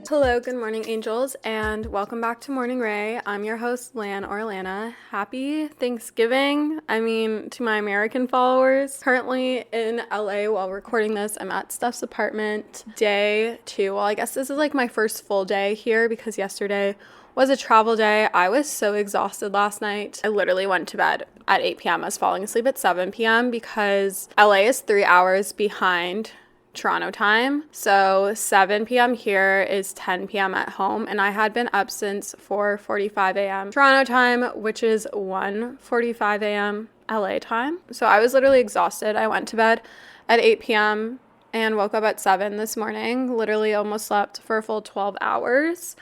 Hello, good morning, angels, and welcome back to Morning Ray. I'm your host, LAN or ALLANA. Happy Thanksgiving, to my American followers. Currently in LA while recording this. I'm at Steph's apartment, day 2. Well, I guess this is like my first full day here because yesterday was a travel day. I was so exhausted last night. I literally went to bed at 8 p.m. I was falling asleep at 7 p.m. because LA is 3 hours behind Toronto time. So 7 p.m. here is 10 p.m. at home, and I had been up since 4:45 a.m. Toronto time, which is 1:45 a.m. LA time. So I was literally exhausted. I went to bed at 8 p.m. and woke up at 7 this morning. Literally almost slept for a full 12 hours,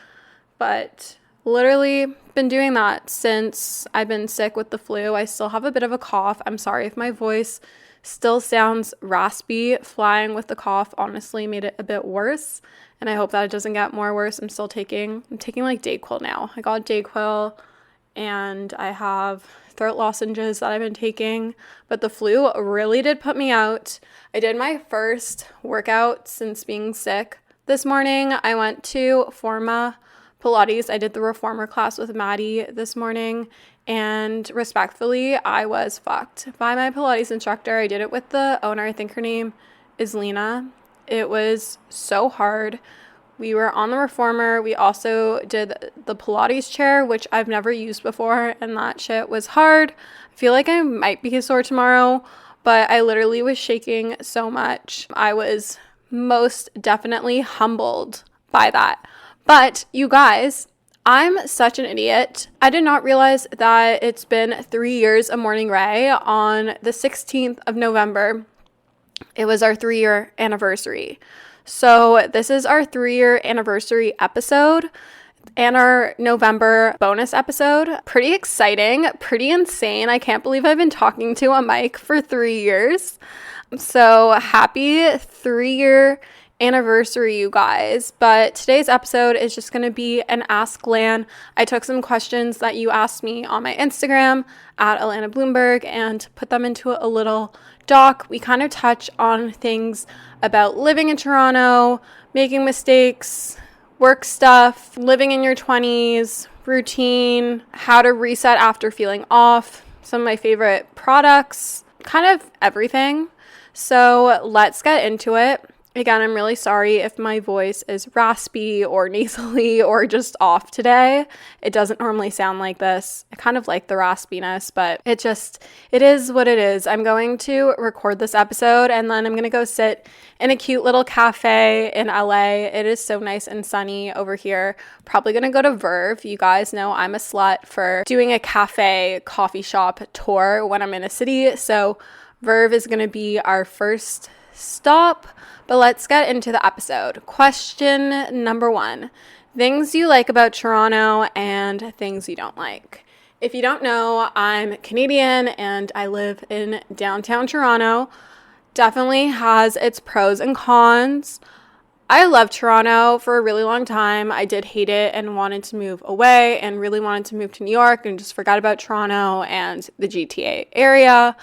but literally been doing that since I've been sick with the flu. I still have a bit of a cough. I'm sorry if my voice still sounds raspy. Flying with the cough honestly made it a bit worse, and I hope that it doesn't get more worse. I'm taking like Dayquil now. I got Dayquil and I have throat lozenges that I've been taking, but the flu really did put me out. I did my first workout since being sick this morning. I went to Forma Pilates. I did the reformer class with Maddie this morning, and respectfully, I was fucked by my Pilates instructor. I did it with the owner. I think her name is Lena. It was so hard. We were on the reformer. We also did the Pilates chair, which I've never used before, and that shit was hard. I feel like I might be sore tomorrow, but I literally was shaking so much. I was most definitely humbled by that. But you guys, I'm such an idiot. I did not realize that it's been 3 years of Morning Ray. On the 16th of November, it was our 3-year anniversary. So this is our 3-year anniversary episode and our November bonus episode. Pretty exciting, pretty insane. I can't believe I've been talking to a mic for 3 years. So happy 3-year anniversary, you guys. But today's episode is just going to be an Ask LAN. I took some questions that you asked me on my Instagram at Atlanta Bloomberg and put them into a little doc. We kind of touch on things about living in Toronto, making mistakes, work stuff, living in your 20s, routine, how to reset after feeling off, some of my favorite products, kind of everything. So let's get into it. Again, I'm really sorry if my voice is raspy or nasally or just off today. It doesn't normally sound like this. I kind of like the raspiness, but it is what it is. I'm going to record this episode and then I'm going to go sit in a cute little cafe in LA. It is so nice and sunny over here. Probably going to go to Verve. You guys know I'm a slut for doing a cafe coffee shop tour when I'm in a city. So Verve is going to be our first stop. But let's get into the episode. Question number 1. Things you like about Toronto and things you don't like. If you don't know, I'm Canadian and I live in downtown Toronto. Definitely has its pros and cons. I loved Toronto for a really long time. I did hate it and wanted to move away and really wanted to move to New York and just forgot about Toronto and the GTA area.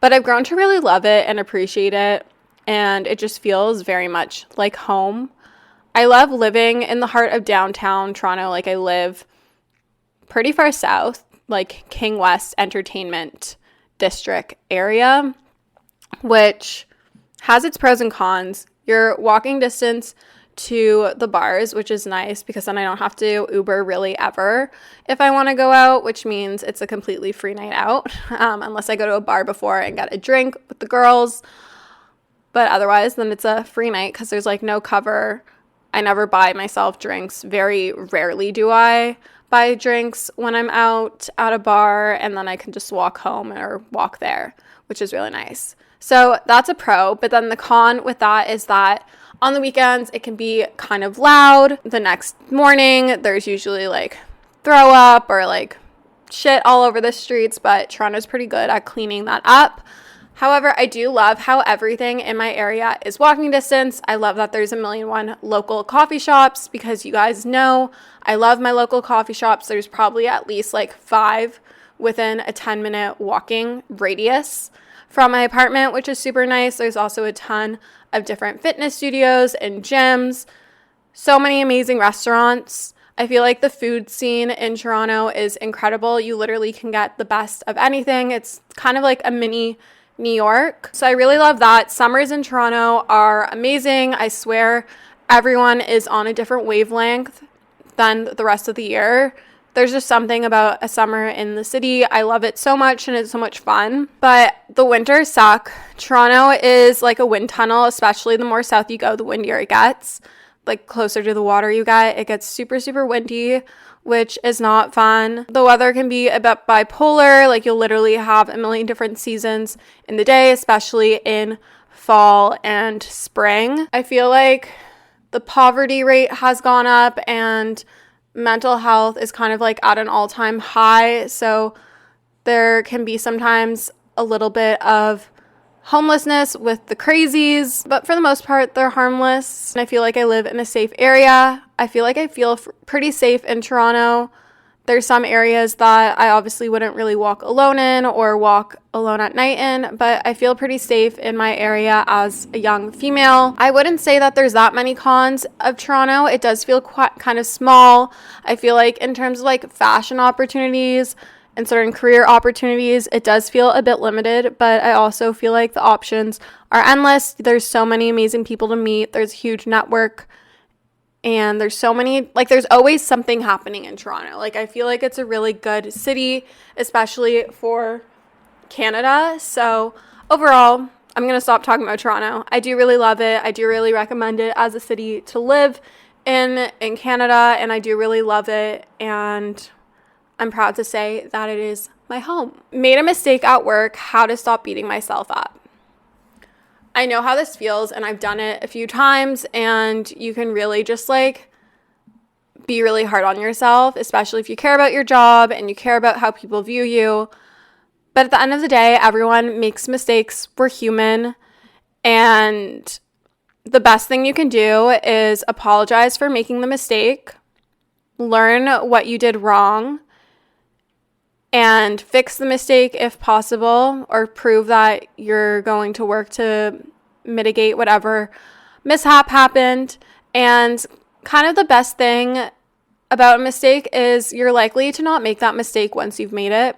But I've grown to really love it and appreciate it. And it just feels very much like home. I love living in the heart of downtown Toronto. Like, I live pretty far south, like King West Entertainment District area, which has its pros and cons. You're walking distance to the bars, which is nice because then I don't have to Uber really ever if I want to go out, which means it's a completely free night out, unless I go to a bar before and get a drink with the girls. But otherwise, then it's a free night because there's like no cover. I never buy myself drinks. Very rarely do I buy drinks when I'm out at a bar, and then I can just walk home or walk there, which is really nice. So that's a pro. But then the con with that is that on the weekends, it can be kind of loud. The next morning, there's usually like throw up or like shit all over the streets, but Toronto's pretty good at cleaning that up. However, I do love how everything in my area is walking distance. I love that there's 1,000,001 local coffee shops because you guys know I love my local coffee shops. There's probably at least like 5 within a 10-minute walking radius from my apartment, which is super nice. There's also a ton of different fitness studios and gyms. So many amazing restaurants. I feel like the food scene in Toronto is incredible. You literally can get the best of anything. It's kind of like a mini New York. So I really love that. Summers in Toronto are amazing. I swear everyone is on a different wavelength than the rest of the year. There's just something about a summer in the city. I love it so much and it's so much fun. But the winters suck. Toronto is like a wind tunnel, especially the more south you go, the windier it gets. Like closer to the water you get, it gets super, super windy, which is not fun. The weather can be a bit bipolar. Like you'll literally have a million different seasons in the day, especially in fall and spring. I feel like the poverty rate has gone up and mental health is kind of like at an all-time high. So there can be sometimes a little bit of homelessness with the crazies, but for the most part, they're harmless. And I feel like I live in a safe area. I feel like I feel pretty safe in Toronto. There's some areas that I obviously wouldn't really walk alone in or walk alone at night in, but I feel pretty safe in my area as a young female. I wouldn't say that there's that many cons of Toronto. It does feel kind of small. I feel like in terms of like fashion opportunities and certain career opportunities, it does feel a bit limited, but I also feel like the options are endless. There's so many amazing people to meet. There's a huge network. And there's so many, like, there's always something happening in Toronto. Like, I feel like it's a really good city, especially for Canada. So, overall, I'm going to stop talking about Toronto. I do really love it. I do really recommend it as a city to live in Canada, and I do really love it. And I'm proud to say that it is my home. Made a mistake at work, how to stop beating myself up. I know how this feels and I've done it a few times, and you can really just like be really hard on yourself, especially if you care about your job and you care about how people view you. But at the end of the day, everyone makes mistakes. We're human. And the best thing you can do is apologize for making the mistake, learn what you did wrong, and fix the mistake if possible, or prove that you're going to work to mitigate whatever mishap happened. And kind of the best thing about a mistake is you're likely to not make that mistake once you've made it,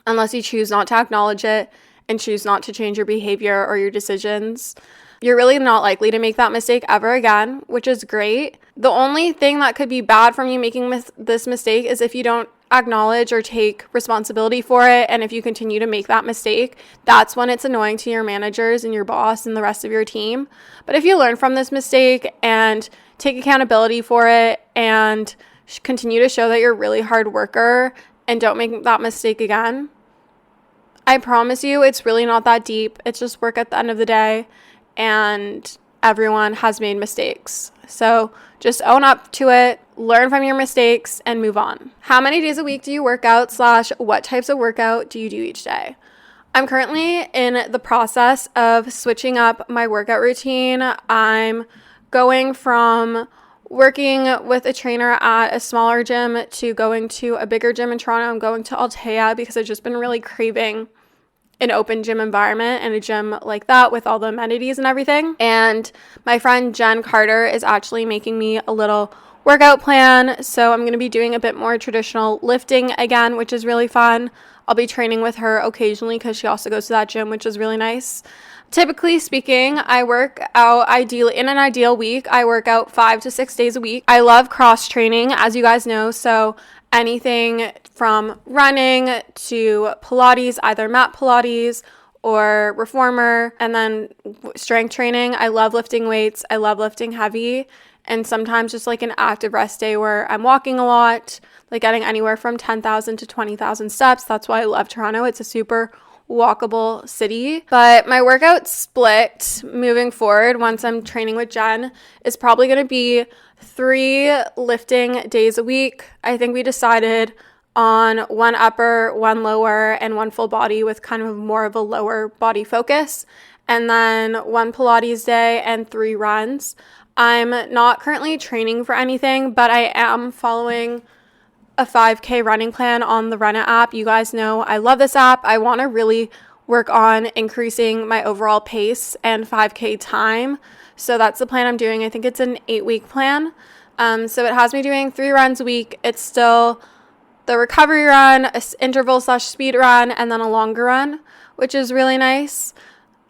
unless you choose not to acknowledge it and choose not to change your behavior or your decisions. You're really not likely to make that mistake ever again, which is great. The only thing that could be bad from you making this mistake is if you don't acknowledge or take responsibility for it, and if you continue to make that mistake, that's when it's annoying to your managers and your boss and the rest of your team. But if you learn from this mistake and take accountability for it and continue to show that you're a really hard worker and don't make that mistake again, I promise you it's really not that deep. It's just work at the end of the day, and everyone has made mistakes. So just own up to it, learn from your mistakes, and move on. How many days a week do you work out / what types of workout do you do each day? I'm currently in the process of switching up my workout routine. I'm going from working with a trainer at a smaller gym to going to a bigger gym in Toronto. I'm going to ALLANA because I've just been really craving an open gym environment and a gym like that with all the amenities and everything. And my friend Jen Carter is actually making me a little workout plan. So I'm going to be doing a bit more traditional lifting again, which is really fun. I'll be training with her occasionally because she also goes to that gym, which is really nice. Typically speaking, I work out in an ideal week, I work out 5 to 6 days a week. I love cross training, as you guys know. So anything from running to Pilates, either mat Pilates or reformer, and then strength training. I love lifting weights. I love lifting heavy. And sometimes just like an active rest day where I'm walking a lot, like getting anywhere from 10,000 to 20,000 steps. That's why I love Toronto. It's a super walkable city. But my workout split moving forward, once I'm training with Jen, is probably going to be 3 lifting days a week. I think we decided on 1 upper, 1 lower, and 1 full body with kind of more of a lower body focus. And then 1 Pilates day and 3 runs. I'm not currently training for anything, but I am following a 5K running plan on the Run It app. You guys know I love this app. I want to really work on increasing my overall pace and 5K time. So that's the plan I'm doing. I think it's an 8-week plan. So it has me doing 3 runs a week. It's still the recovery run, an interval/speed run, and then a longer run, which is really nice.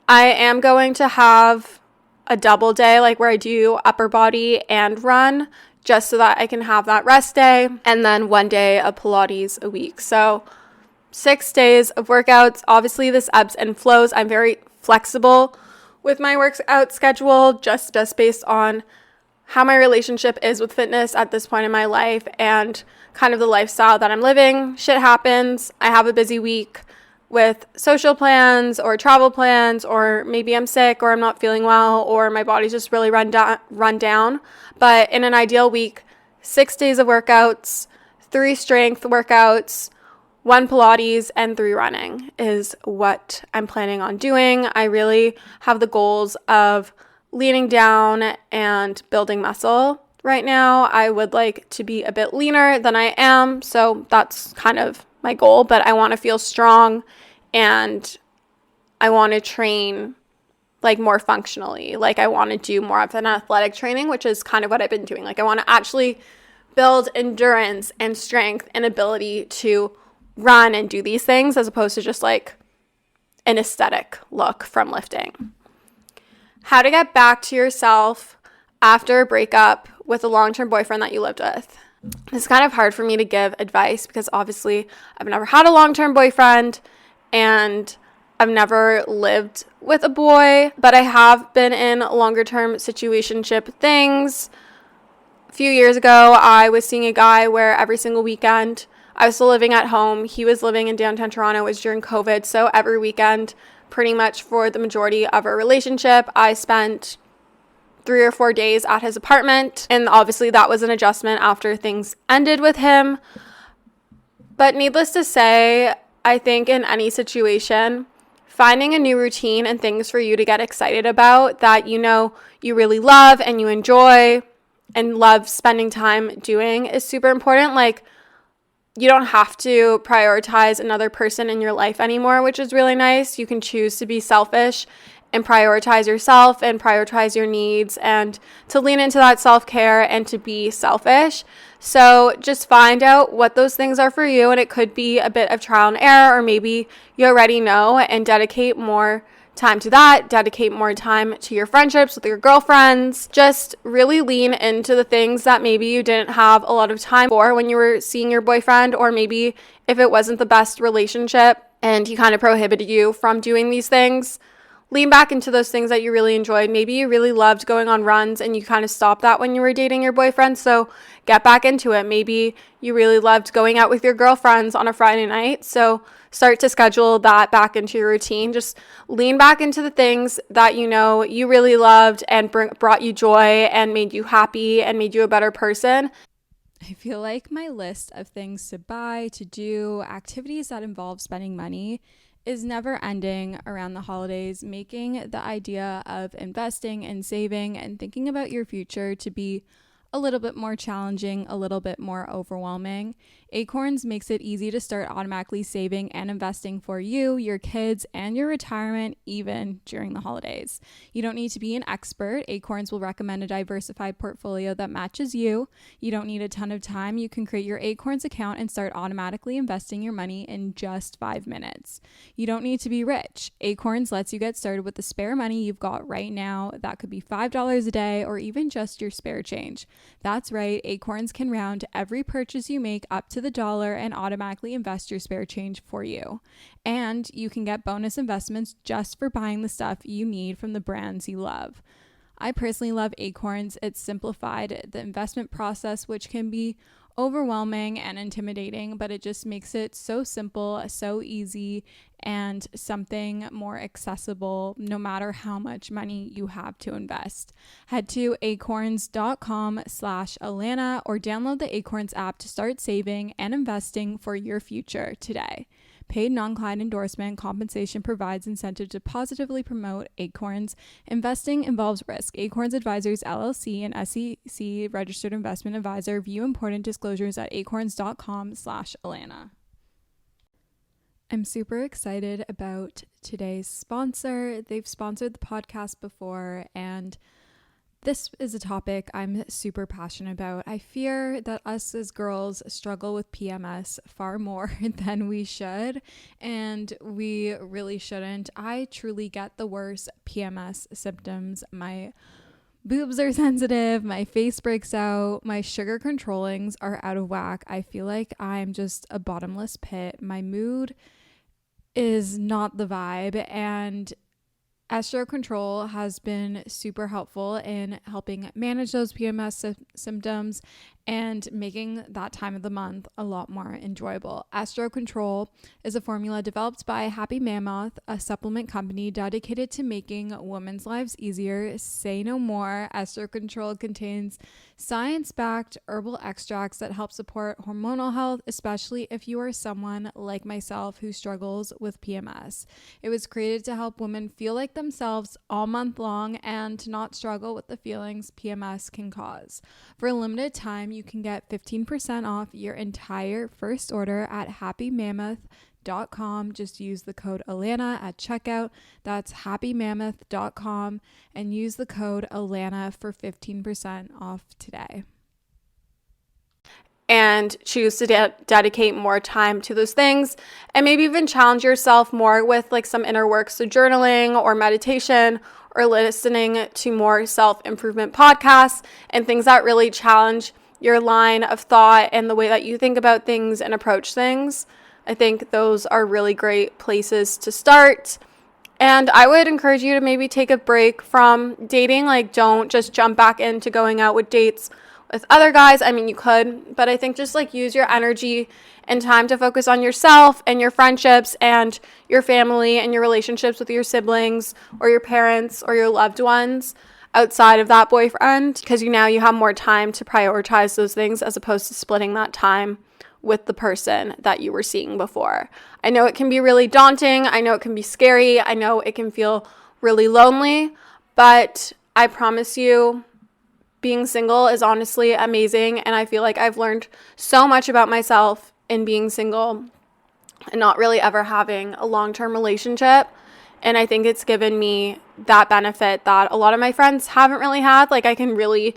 I am going to have a double day, like where I do upper body and run, just so that I can have that rest day, and then 1 day of Pilates a week. So 6 days of workouts. Obviously, this ebbs and flows. I'm very flexible with my workout schedule, just based on how my relationship is with fitness at this point in my life and kind of the lifestyle that I'm living. Shit happens. I have a busy week with social plans or travel plans, or maybe I'm sick or I'm not feeling well or my body's just really run down. But in an ideal week, 6 days of workouts, 3 strength workouts, 1 Pilates, and 3 running is what I'm planning on doing. I really have the goals of leaning down and building muscle right now. I would like to be a bit leaner than I am, so that's kind of my goal, but I want to feel strong and I want to train like more functionally. Like I want to do more of an athletic training, which is kind of what I've been doing. Like I want to actually build endurance and strength and ability to run and do these things, as opposed to just like an aesthetic look from lifting. How to get back to yourself after a breakup with a long-term boyfriend that you lived with. It's kind of hard for me to give advice because obviously I've never had a long-term boyfriend and I've never lived with a boy, but I have been in longer-term situationship things. A few years ago, I was seeing a guy where every single weekend I was still living at home. He was living in downtown Toronto. It was during COVID. So every weekend, pretty much for the majority of our relationship, I spent 3 or 4 days at his apartment. And obviously that was an adjustment after things ended with him. But needless to say, I think in any situation, finding a new routine and things for you to get excited about that you know you really love and you enjoy and love spending time doing is super important. Like, you don't have to prioritize another person in your life anymore, which is really nice. You can choose to be selfish and prioritize yourself and prioritize your needs and to lean into that self-care and to be selfish. So just find out what those things are for you, and it could be a bit of trial and error, or maybe you already know, and dedicate more time to that, dedicate more time to your friendships with your girlfriends. Just really lean into the things that maybe you didn't have a lot of time for when you were seeing your boyfriend, or maybe if it wasn't the best relationship and he kind of prohibited you from doing these things, lean back into those things that you really enjoyed. Maybe you really loved going on runs and you kind of stopped that when you were dating your boyfriend, so get back into it. Maybe you really loved going out with your girlfriends on a Friday night, so start to schedule that back into your routine. Just lean back into the things that you know you really loved and brought you joy and made you happy and made you a better person. I feel like my list of things to buy, to do, activities that involve spending money is never ending around the holidays, making the idea of investing and saving and thinking about your future to be a little bit more challenging, a little bit more overwhelming. Acorns makes it easy to start automatically saving and investing for you, your kids, and your retirement, even during the holidays. You don't need to be an expert. Acorns will recommend a diversified portfolio that matches you. You don't need a ton of time. You can create your Acorns account and start automatically investing your money in just 5 minutes. You don't need to be rich. Acorns lets you get started with the spare money you've got right now. That could be $5 a day or even just your spare change. That's right, Acorns can round every purchase you make up to the dollar and automatically invest your spare change for you. And you can get bonus investments just for buying the stuff you need from the brands you love. I personally love Acorns. It's simplified the investment process, which can be overwhelming and intimidating, but it just makes it so simple, so easy, and something more accessible no matter how much money you have to invest. Head to acorns.com/Allana or download the Acorns app to start saving and investing for your future today. Paid non-client endorsement. Compensation provides incentive to positively promote Acorns. Investing involves risk. Acorns Advisors LLC, an SEC registered investment advisor. View important disclosures at acorns.com/Allana. I'm super excited about today's sponsor. They've sponsored the podcast before, and this is a topic I'm super passionate about. I fear that us as girls struggle with PMS far more than we should, and we really shouldn't. I truly get the worst PMS symptoms. My boobs are sensitive, my face breaks out, my sugar controllings are out of whack. I feel like I'm just a bottomless pit. My mood is not the vibe, and Estro Control has been super helpful in helping manage those PMS symptoms and making that time of the month a lot more enjoyable. Estro Control is a formula developed by Happy Mammoth, a supplement company dedicated to making women's lives easier. Say no more. Estro Control contains science-backed herbal extracts that help support hormonal health, especially if you are someone like myself who struggles with PMS. It was created to help women feel like themselves all month long and to not struggle with the feelings PMS can cause. For a limited time, you can get 15% off your entire first order at happymammoth.com. Just use the code ALLANA at checkout. That's happymammoth.com and use the code ALLANA for 15% off today. And choose to dedicate more time to those things, and maybe even challenge yourself more with like some inner work, so journaling or meditation or listening to more self-improvement podcasts and things that really challenge your line of thought and the way that you think about things and approach things. I think those are really great places to start. And I would encourage you to maybe take a break from dating. Like, don't just jump back into going out with dates with other guys. I mean, you could, but I think just like use your energy and time to focus on yourself and your friendships and your family and your relationships with your siblings or your parents or your loved ones outside of that boyfriend, because you have more time to prioritize those things as opposed to splitting that time with the person that you were seeing before. I know it can be really daunting. I know it can be scary. I know it can feel really lonely, but I promise you, being single is honestly amazing, and I feel like I've learned so much about myself in being single and not really ever having a long-term relationship. And I think it's given me that benefit that a lot of my friends haven't really had. Like, I can really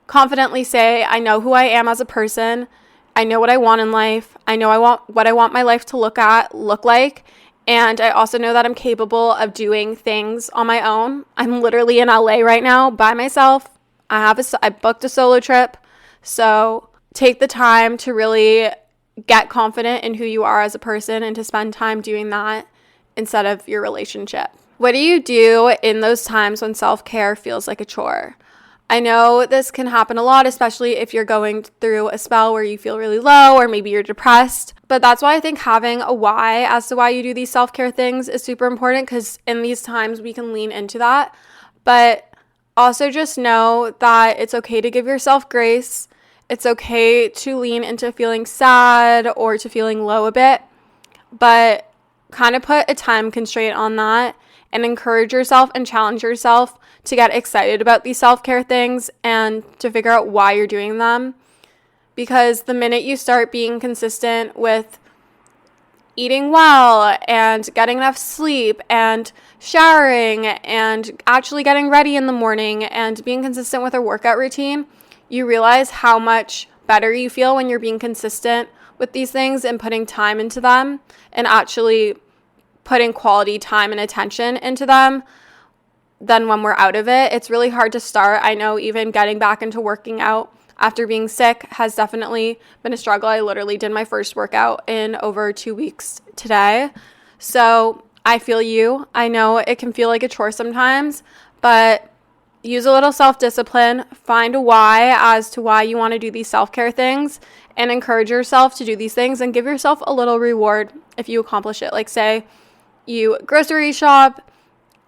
confidently say I know who I am as a person. I know what I want in life. I know what I want my life to look like. And I also know that I'm capable of doing things on my own. I'm literally in LA right now by myself. I booked a solo trip. So take the time to really get confident in who you are as a person and to spend time doing that instead of your relationship. What do you do in those times when self-care feels like a chore? I know this can happen a lot, especially if you're going through a spell where you feel really low or maybe you're depressed. But that's why I think having a why as to why you do these self-care things is super important, because in these times we can lean into that. But also just know that it's okay to give yourself grace. It's okay to lean into feeling sad or to feeling low a bit, but kind of put a time constraint on that and encourage yourself and challenge yourself to get excited about these self-care things and to figure out why you're doing them. Because the minute you start being consistent with eating well and getting enough sleep and showering and actually getting ready in the morning and being consistent with a workout routine, you realize how much better you feel when you're being consistent with these things and putting time into them and actually putting quality time and attention into them than when we're out of it. It's really hard to start. I know even getting back into working out after being sick has definitely been a struggle. I literally did my first workout in over 2 weeks today. So I feel you. I know it can feel like a chore sometimes, but use a little self-discipline. Find a why as to why you want to do these self-care things and encourage yourself to do these things and give yourself a little reward if you accomplish it. Like, say you grocery shop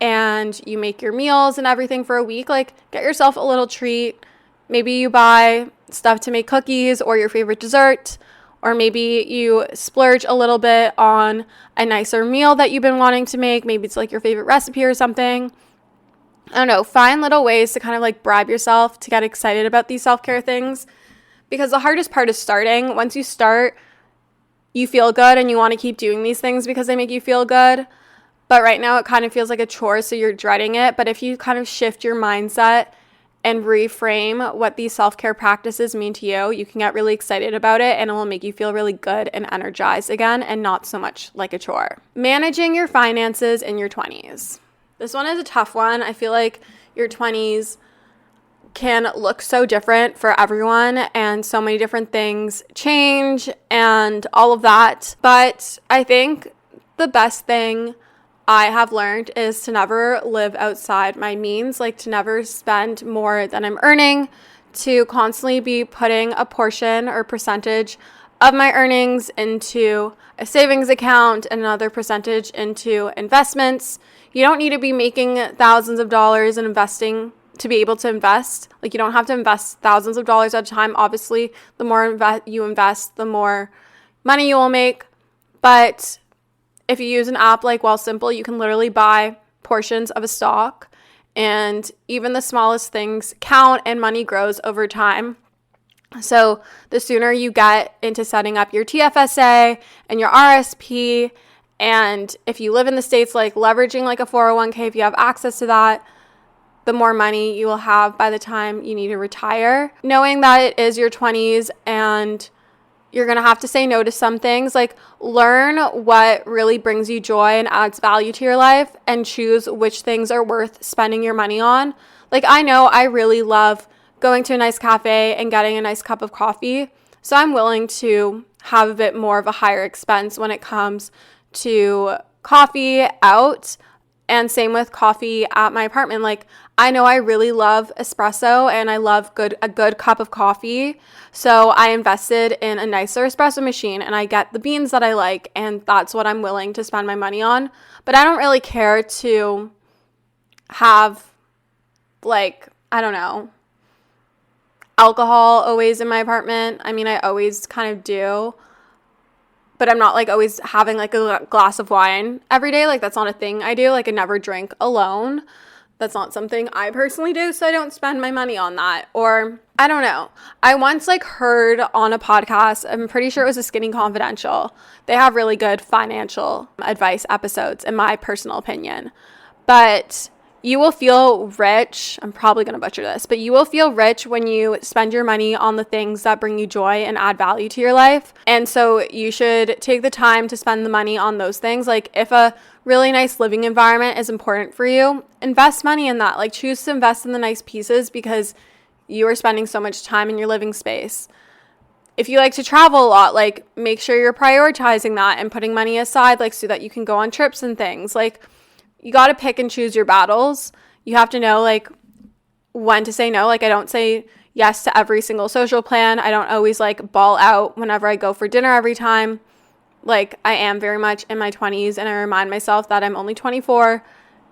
and you make your meals and everything for a week, like get yourself a little treat. Maybe you buy stuff to make cookies or your favorite dessert, or maybe you splurge a little bit on a nicer meal that you've been wanting to make. Maybe it's like your favorite recipe or something. I don't know, find little ways to kind of like bribe yourself to get excited about these self-care things, because the hardest part is starting. Once you start, you feel good and you want to keep doing these things because they make you feel good. But right now it kind of feels like a chore, so you're dreading it. But if you kind of shift your mindset and reframe what these self-care practices mean to you, you can get really excited about it and it will make you feel really good and energized again and not so much like a chore. Managing your finances in your 20s. This one is a tough one. I feel like your 20s can look so different for everyone and so many different things change and all of that. But I think the best thing I have learned is to never live outside my means, like to never spend more than I'm earning, to constantly be putting a portion or percentage of my earnings into a savings account and another percentage into investments. You don't need to be making thousands of dollars and investing to be able to invest. Like, you don't have to invest thousands of dollars at a time. Obviously, the more you invest, the more money you will make. But if you use an app like Wealthsimple, you can literally buy portions of a stock, and even the smallest things count and money grows over time. So the sooner you get into setting up your TFSA and your RSP, and if you live in the States, like leveraging like a 401k, if you have access to that, the more money you will have by the time you need to retire. Knowing that it is your 20s and you're going to have to say no to some things, like learn what really brings you joy and adds value to your life and choose which things are worth spending your money on. Like, I know I really love going to a nice cafe and getting a nice cup of coffee, so I'm willing to have a bit more of a higher expense when it comes to coffee out. And same with coffee at my apartment. Like, I know I really love espresso and I love a good cup of coffee. So I invested in a nicer espresso machine and I get the beans that I like, and that's what I'm willing to spend my money on. But I don't really care to have, like, I don't know, alcohol always in my apartment. I mean, I always kind of do, but I'm not like always having like a glass of wine every day. Like, that's not a thing I do. Like, I never drink alone. That's not something I personally do, so I don't spend my money on that. Or I don't know. I once like heard on a podcast, I'm pretty sure it was a Skinny Confidential. They have really good financial advice episodes, in my personal opinion. But you will feel rich. I'm probably going to butcher this, but you will feel rich when you spend your money on the things that bring you joy and add value to your life. And so you should take the time to spend the money on those things. Like, if a really nice living environment is important for you, invest money in that. Like, choose to invest in the nice pieces because you are spending so much time in your living space. If you like to travel a lot, like, make sure you're prioritizing that and putting money aside, like, so that you can go on trips and things. Like, you got to pick and choose your battles. You have to know, like, when to say no. Like, I don't say yes to every single social plan. I don't always, like, ball out whenever I go for dinner every time. Like, I am very much in my 20s, and I remind myself that I'm only 24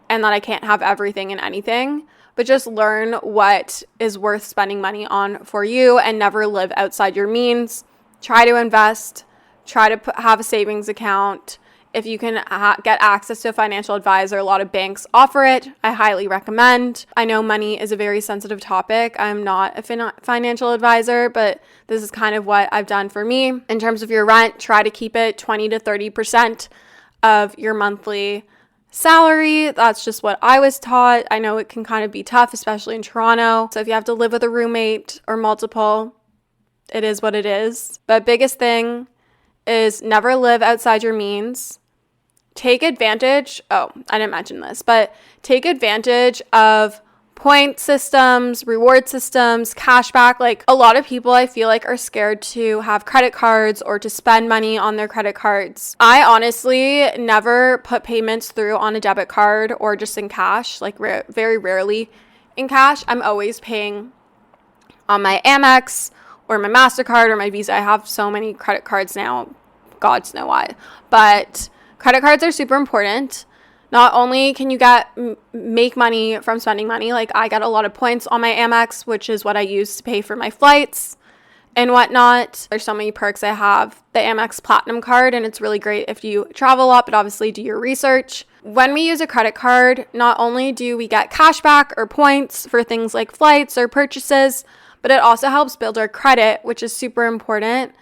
and that I can't have everything and anything. But just learn what is worth spending money on for you and never live outside your means. Try to invest. Try to have a savings account. If you can get access to a financial advisor, a lot of banks offer it. I highly recommend. I know money is a very sensitive topic. I'm not a financial advisor, but this is kind of what I've done for me. In terms of your rent, try to keep it 20 to 30% of your monthly salary. That's just what I was taught. I know it can kind of be tough, especially in Toronto. So if you have to live with a roommate or multiple, it is what it is. But biggest thing is never live outside your means. Take advantage, I didn't mention this, but take advantage of point systems, reward systems, cashback. Like, a lot of people, I feel like, are scared to have credit cards or to spend money on their credit cards. I honestly never put payments through on a debit card or just in cash, like very rarely in cash. I'm always paying on my Amex or my MasterCard or my Visa. I have so many credit cards now, gods know why, but credit cards are super important. Not only can you make money from spending money, like I get a lot of points on my Amex, which is what I use to pay for my flights and whatnot. There's so many perks. I have the Amex Platinum card, and it's really great if you travel a lot, but obviously do your research. When we use a credit card, not only do we get cash back or points for things like flights or purchases, but it also helps build our credit, which is super important.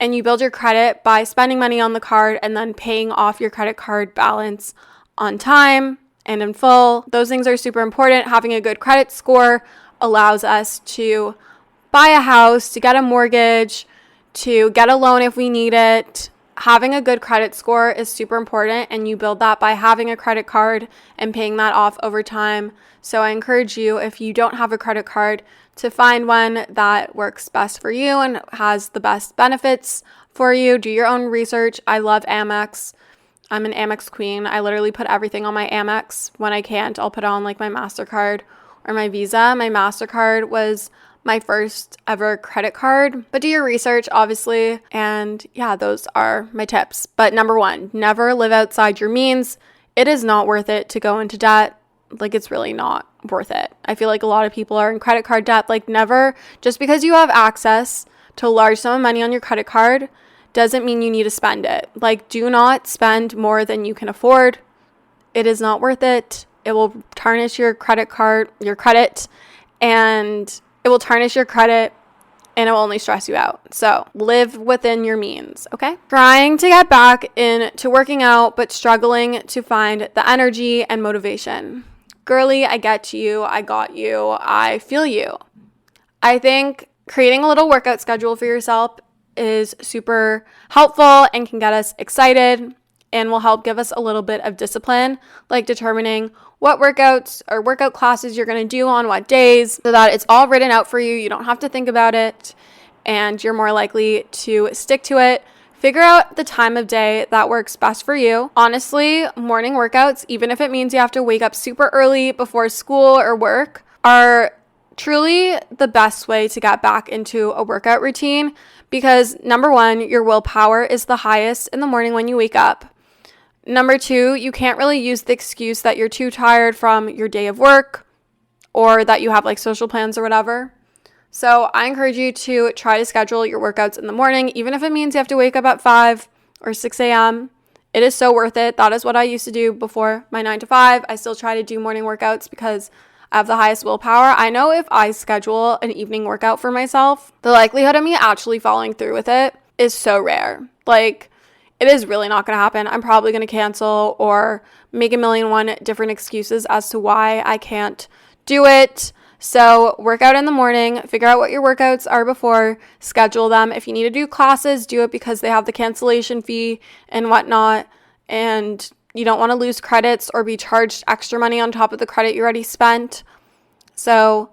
and you build your credit by spending money on the card and then paying off your credit card balance on time and in full. Those things are super important. Having a good credit score allows us to buy a house, to get a mortgage, to get a loan if we need it. Having a good credit score is super important, and you build that by having a credit card and paying that off over time. So I encourage you, if you don't have a credit card, to find one that works best for you and has the best benefits for you. Do your own research. I love Amex. I'm an Amex queen. I literally put everything on my Amex. When I can't, I'll put on like my MasterCard or my Visa. My MasterCard was my first ever credit card. But do your research, obviously. And yeah, those are my tips. But number one, never live outside your means. It is not worth it to go into debt. Like, it's really not worth it. I feel like a lot of people are in credit card debt. Like, never, just because you have access to a large sum of money on your credit card doesn't mean you need to spend it. Like, do not spend more than you can afford. It is not worth it. It will tarnish your credit, and it will tarnish your credit, and it will only stress you out. So live within your means, okay? Trying to get back into working out, but struggling to find the energy and motivation. Girly, I get you. I got you. I feel you. I think creating a little workout schedule for yourself is super helpful and can get us excited and will help give us a little bit of discipline, like determining what workouts or workout classes you're going to do on what days, so that it's all written out for you. You don't have to think about it, and you're more likely to stick to it. Figure out the time of day that works best for you. Honestly, morning workouts, even if it means you have to wake up super early before school or work, are truly the best way to get back into a workout routine, because number one, your willpower is the highest in the morning when you wake up. Number two, you can't really use the excuse that you're too tired from your day of work or that you have like social plans or whatever. So I encourage you to try to schedule your workouts in the morning, even if it means you have to wake up at 5 or 6 a.m. It is so worth it. That is what I used to do before my 9 to 5. I still try to do morning workouts because I have the highest willpower. I know if I schedule an evening workout for myself, the likelihood of me actually following through with it is so rare. Like, it is really not going to happen. I'm probably going to cancel or make a million one different excuses as to why I can't do it. So work out in the morning, figure out what your workouts are before, schedule them. If you need to do classes, do it because they have the cancellation fee and whatnot, and you don't want to lose credits or be charged extra money on top of the credit you already spent. So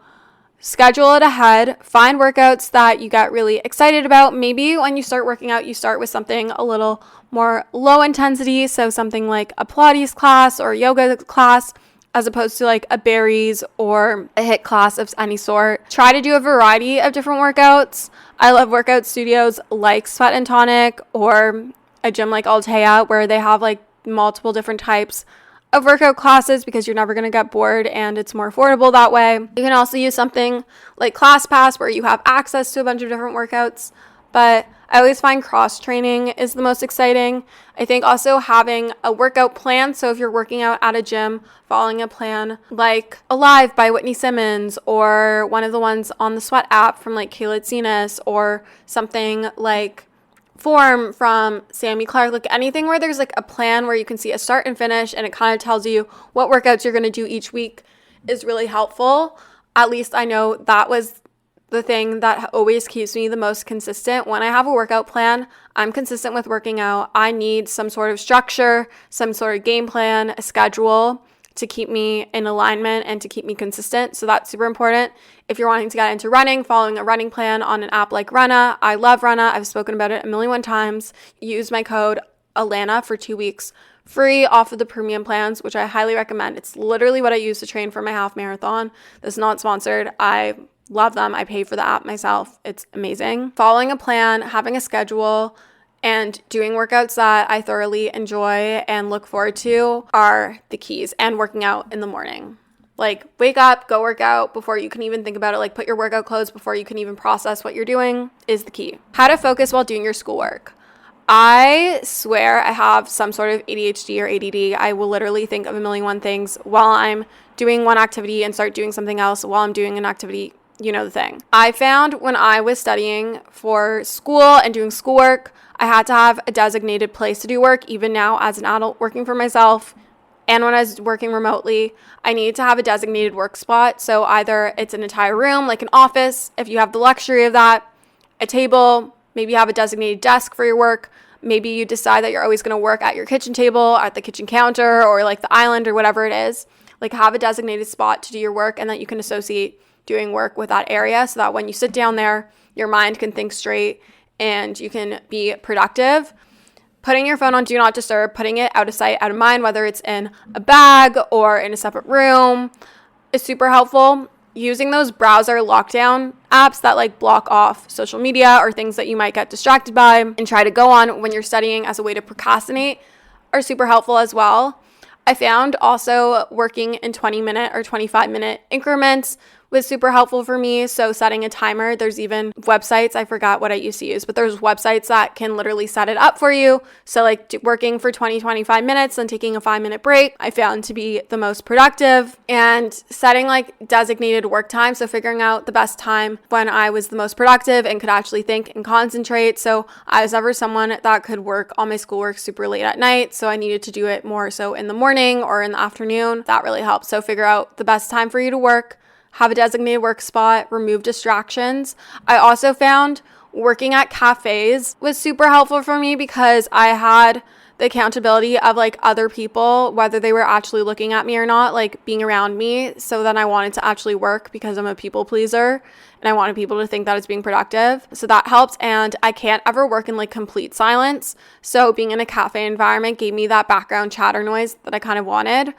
schedule it ahead. Find workouts that you get really excited about. Maybe when you start working out, you start with something a little more low intensity. So something like a Pilates class or yoga class, as opposed to like a berries or a HIIT class of any sort. Try to do a variety of different workouts. I love workout studios like Sweat and Tonic or a gym like Altea, where they have like multiple different types of workout classes because you're never going to get bored and it's more affordable that way. You can also use something like ClassPass where you have access to a bunch of different workouts, but I always find cross training is the most exciting. I think also having a workout plan. So if you're working out at a gym, following a plan like Alive by Whitney Simmons or one of the ones on the Sweat app from like Kayla Tsenis or something like Form from Sammy Clark, like anything where there's like a plan where you can see a start and finish and it kind of tells you what workouts you're going to do each week is really helpful. At least I know that was the thing that always keeps me the most consistent. When I have a workout plan, I'm consistent with working out. I need some sort of structure, some sort of game plan, a schedule to keep me in alignment and to keep me consistent. So that's super important. If you're wanting to get into running, following a running plan on an app like Runna. I love Runna. I've spoken about it a million times. Use my code ALLANA for 2 weeks free off of the premium plans, which I highly recommend. It's literally what I use to train for my half marathon. This is not sponsored. I love them. I pay for the app myself. It's amazing. Following a plan, having a schedule, and doing workouts that I thoroughly enjoy and look forward to are the keys, and working out in the morning. Like, wake up, go work out before you can even think about it. Like, put your workout clothes before you can even process what you're doing is the key. How to focus while doing your schoolwork. I swear I have some sort of ADHD or ADD. I will literally think of a million one things while I'm doing one activity and start doing something else while I'm doing an activity you know the thing. I found when I was studying for school and doing schoolwork, I had to have a designated place to do work, even now as an adult working for myself. And when I was working remotely, I needed to have a designated work spot. So either it's an entire room, like an office, if you have the luxury of that, a table, maybe you have a designated desk for your work. Maybe you decide that you're always going to work at your kitchen table, at the kitchen counter, or like the island or whatever it is. Like have a designated spot to do your work and that you can associate doing work with that area so that when you sit down there, your mind can think straight and you can be productive. Putting your phone on Do Not Disturb, putting it out of sight, out of mind, whether it's in a bag or in a separate room, is super helpful. Using those browser lockdown apps that like block off social media or things that you might get distracted by and try to go on when you're studying as a way to procrastinate are super helpful as well. I found also working in 20-minute or 25-minute increments was super helpful for me. So setting a timer, there's even websites, I forgot what I used to use, but there's websites that can literally set it up for you. So like working for 25 minutes and taking a 5-minute break, I found to be the most productive, and setting like designated work time. So figuring out the best time when I was the most productive and could actually think and concentrate. So I was never someone that could work on my schoolwork super late at night. So I needed to do it more so in the morning or in the afternoon. That really helps. So figure out the best time for you to work. Have a designated work spot, remove distractions. I also found working at cafes was super helpful for me because I had the accountability of like other people, whether they were actually looking at me or not, like being around me. So then I wanted to actually work because I'm a people pleaser and I wanted people to think that it's being productive. So that helps. And I can't ever work in like complete silence. So being in a cafe environment gave me that background chatter noise that I kind of wanted.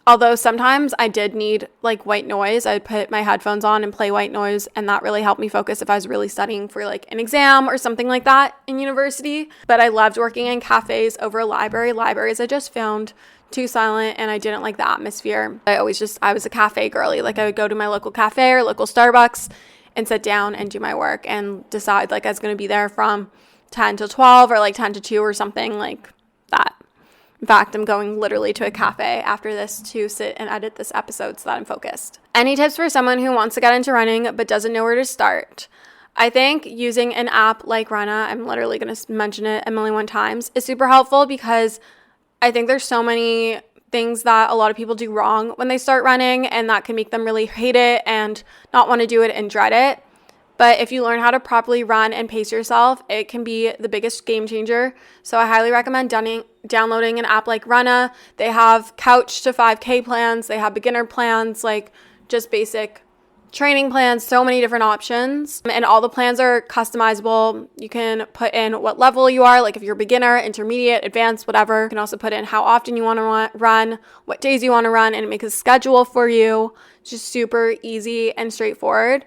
Although sometimes I did need like white noise. I'd put my headphones on and play white noise, and that really helped me focus if I was really studying for like an exam or something like that in university. But I loved working in cafes over a library. Libraries I just found too silent and I didn't like the atmosphere. I was a cafe girly. Like I would go to my local cafe or local Starbucks and sit down and do my work and decide like I was going to be there from 10 to 12 or like 10 to 2 or something like that. In fact, I'm going literally to a cafe after this to sit and edit this episode so that I'm focused. Any tips for someone who wants to get into running but doesn't know where to start? I think using an app like Runna, I'm literally going to mention it a million times, is super helpful because I think there's so many things that a lot of people do wrong when they start running, and that can make them really hate it and not want to do it and dread it. But if you learn how to properly run and pace yourself, it can be the biggest game changer. So I highly recommend downloading an app like Runna. They have couch to 5K plans. They have beginner plans, like just basic training plans, so many different options. And all the plans are customizable. You can put in what level you are, like if you're beginner, intermediate, advanced, whatever. You can also put in how often you want to run, what days you want to run, and it makes a schedule for you. It's just super easy and straightforward.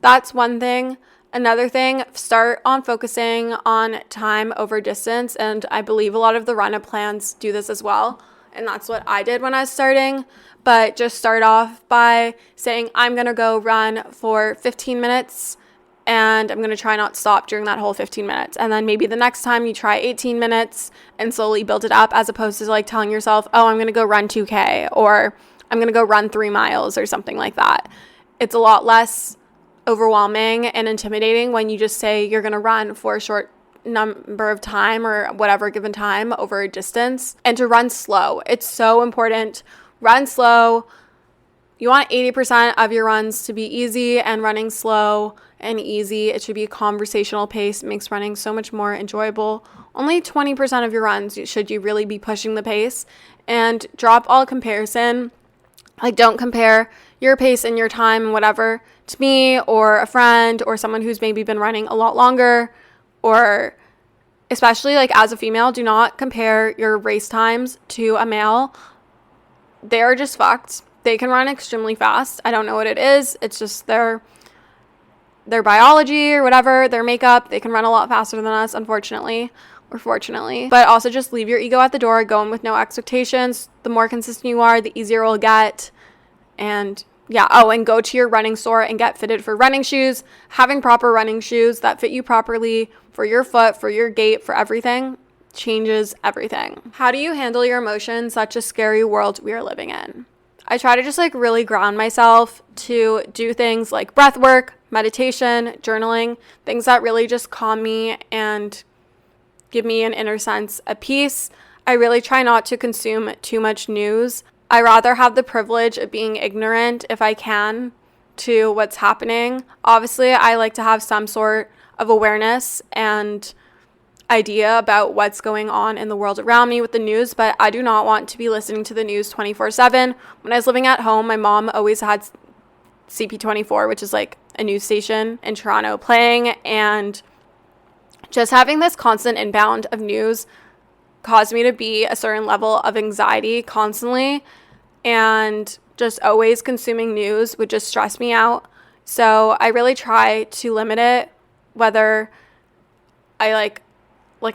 That's one thing. Another thing, start on focusing on time over distance. And I believe a lot of the Runna plans do this as well. And that's what I did when I was starting. But just start off by saying, I'm going to go run for 15 minutes and I'm going to try not to stop during that whole 15 minutes. And then maybe the next time you try 18 minutes and slowly build it up, as opposed to like telling yourself, oh, I'm going to go run 2K or I'm going to go run 3 miles or something like that. It's a lot less overwhelming and intimidating when you just say you're going to run for a short number of time or whatever given time over a distance, and to run slow. It's so important. Run slow. You want 80% of your runs to be easy, and running slow and easy, it should be a conversational pace. It makes running so much more enjoyable. Only 20% of your runs should you really be pushing the pace, and drop all comparison. Like, don't compare your pace and your time and whatever to me or a friend or someone who's maybe been running a lot longer, or especially like as a female, do not compare your race times to a male. They're just fucked. They can run extremely fast. I don't know what it is. It's just their biology or whatever, their makeup. They can run a lot faster than us, unfortunately. Or fortunately. But also just leave your ego at the door. Go in with no expectations. The more consistent you are, the easier it will get. And yeah, and go to your running store and get fitted for running shoes. Having proper running shoes that fit you properly for your foot, for your gait, for everything changes everything. How do you handle your emotions? Such a scary world we are living in. I try to just like really ground myself to do things like breath work, meditation, journaling, things that really just calm me and give me an inner sense of peace. I really try not to consume too much news. I rather have the privilege of being ignorant if I can to what's happening. Obviously, I like to have some sort of awareness and idea about what's going on in the world around me with the news, but I do not want to be listening to the news 24/7. When I was living at home, my mom always had CP24, which is like a news station in Toronto, playing, and just having this constant inbound of news caused me to be a certain level of anxiety constantly, and just always consuming news would just stress me out. So I really try to limit it, whether I like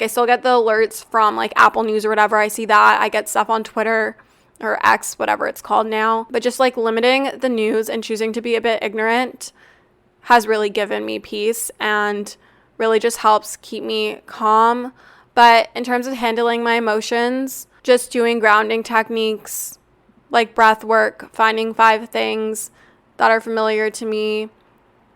I still get the alerts from like Apple News or whatever. I see that. I get stuff on Twitter or X, whatever it's called now. But just like limiting the news and choosing to be a bit ignorant has really given me peace and really just helps keep me calm. But in terms of handling my emotions, just doing grounding techniques like breath work, finding 5 things that are familiar to me,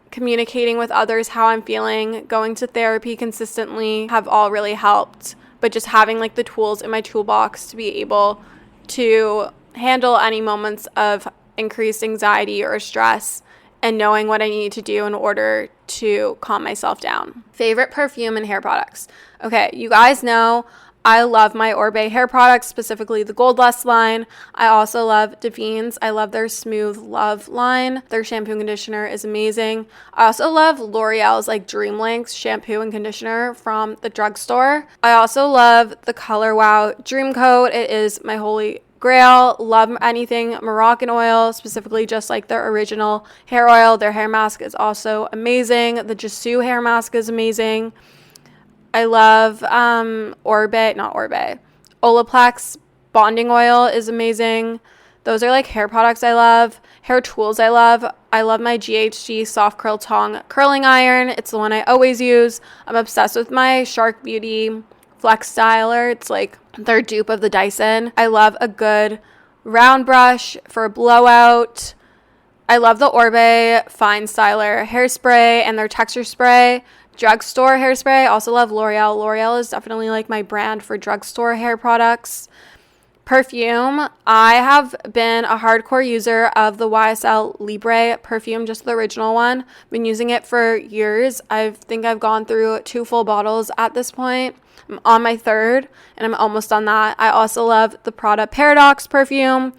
communicating with others how I'm feeling, going to therapy consistently have all really helped. But just having like the tools in my toolbox to be able to handle any moments of increased anxiety or stress and knowing what I need to do in order to calm myself down. Favorite perfume and hair products. Okay, you guys know I love my Orbe hair products, specifically the Gold Lust line. I also love Davines. I love their Smooth Love line. Their shampoo and conditioner is amazing. I also love L'Oreal's like Dream Length shampoo and conditioner from the drugstore. I also love the Color Wow Dream Coat. It is my holy grail. Love anything Moroccan oil, specifically just like their original hair oil. Their hair mask is also amazing. The Jasoo hair mask is amazing. I love Olaplex bonding oil is amazing. Those are like hair products I love. Hair tools I love. I love my GHG Soft Curl Tong curling iron. It's the one I always use. I'm obsessed with my Shark Beauty Flex Styler. It's like their dupe of the Dyson. I love a good round brush for a blowout. I love the Orbe Fine Styler hairspray and their texture spray. Drugstore hairspray. I also love L'Oreal. L'Oreal is definitely like my brand for drugstore hair products. Perfume. I have been a hardcore user of the YSL Libre perfume, just the original one. Been using it for years. I think I've gone through 2 full bottles at this point. I'm on my 3rd and I'm almost on that. I also love the Prada Paradox perfume.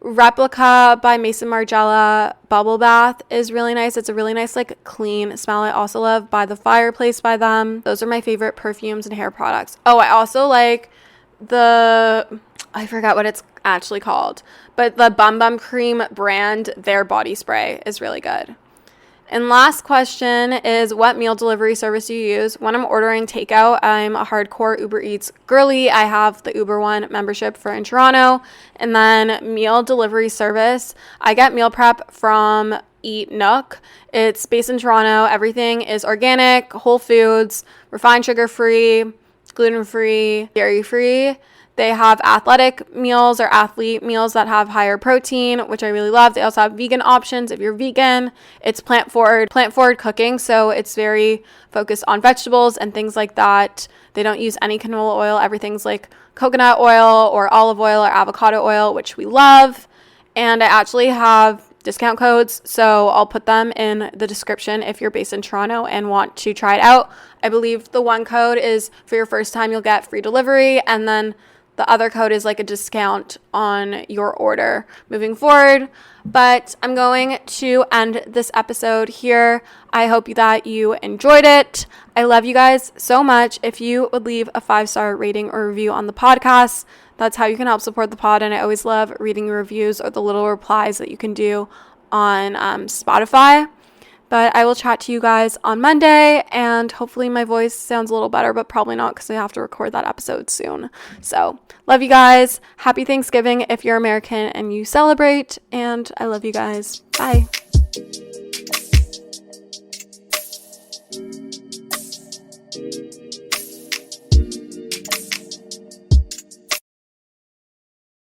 Replica by Maison Margiela Bubble Bath is really nice. It's a really nice like clean smell. I also love By the Fireplace by them. Those are my favorite perfumes and hair products. Oh, I also like I forgot what it's actually called, but the Bum Bum Cream brand, their body spray is really good. And last question is, what meal delivery service do you use? When I'm ordering takeout, I'm a hardcore Uber Eats girly. I have the Uber One membership for in Toronto. And then meal delivery service, I get meal prep from Eat Nook. It's based in Toronto. Everything is organic, whole foods, refined sugar-free, gluten-free, dairy-free. They have athletic meals or athlete meals that have higher protein, which I really love. They also have vegan options if you're vegan. It's plant forward cooking, so it's very focused on vegetables and things like that. They don't use any canola oil. Everything's like coconut oil or olive oil or avocado oil, which we love. And I actually have discount codes, so I'll put them in the description if you're based in Toronto and want to try it out. I believe the one code is for your first time, you'll get free delivery, and then the other code is like a discount on your order moving forward. But I'm going to end this episode here. I hope that you enjoyed it. I love you guys so much. If you would leave a 5-star rating or review on the podcast, that's how you can help support the pod. And I always love reading your reviews or the little replies that you can do on Spotify. But I will chat to you guys on Monday, and hopefully my voice sounds a little better, but probably not because I have to record that episode soon. So, love you guys. Happy Thanksgiving if you're American and you celebrate, and I love you guys. Bye.